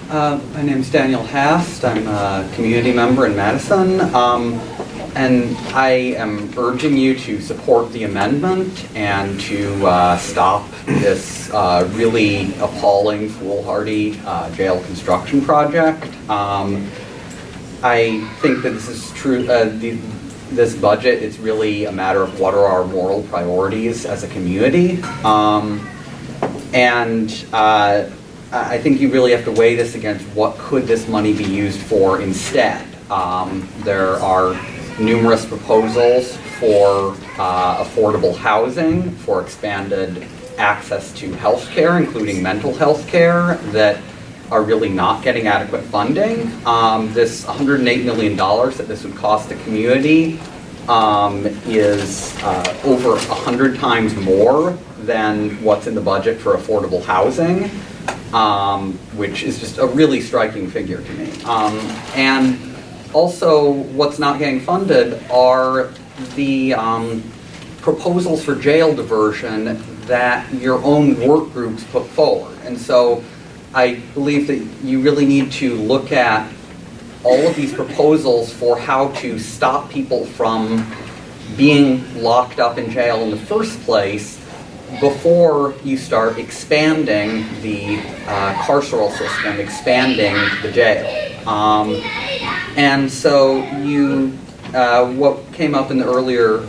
My name's Daniel Hast. I'm a community member in Madison. And I am urging you to support the amendment and to stop this really appalling, foolhardy jail construction project. I think that this is true. This budget is really a matter of what are our moral priorities as a community. I think you really have to weigh this against what could this money be used for instead. There are numerous proposals for affordable housing, for expanded access to health care, including mental health care, that are really not getting adequate funding. This $108 million that this would cost the community is over 100 times more than what's in the budget for affordable housing, which is just a really striking figure to me. And also, what's not getting funded are the proposals for jail diversion that your own work groups put forward. And so I believe that you really need to look at all of these proposals for how to stop people from being locked up in jail in the first place before you start expanding the carceral system, expanding the jail. And so what came up in the earlier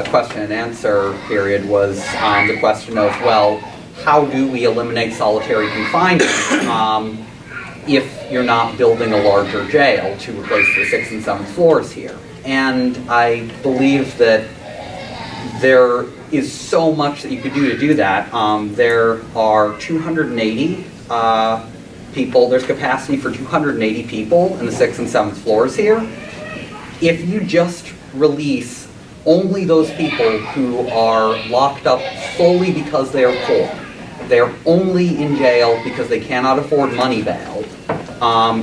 question and answer period was the question of, well, how do we eliminate solitary confinement if you're not building a larger jail to replace the 6th and 7th floors here? And I believe that there is so much that you could do to do that. There are 280 people, there's capacity for 280 people in the 6th and 7th floors here. If you just release only those people who are locked up solely because they are poor, they're only in jail because they cannot afford money bail,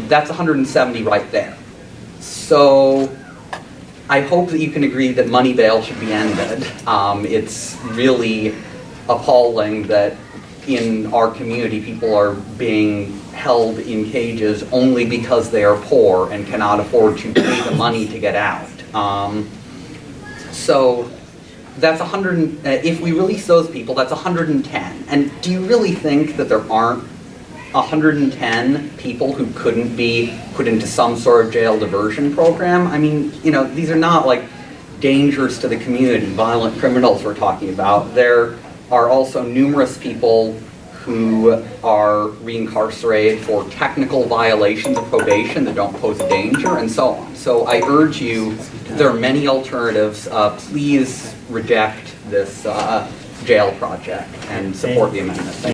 that's 170 right there. So I hope that you can agree that money bail should be ended. It's really appalling that in our community people are being held in cages only because they are poor and cannot afford to pay the money to get out. So that's 100, if we release those people, that's 110. And do you really think that there aren't 110 people who couldn't be put into some sort of jail diversion program? I mean, you know, these are not like dangers to the community, violent criminals we're talking about. There are also numerous people who are reincarcerated for technical violations of probation that don't pose a danger, and so on. So I urge you, there are many alternatives. Please reject this jail project and support the amendment. Thank you.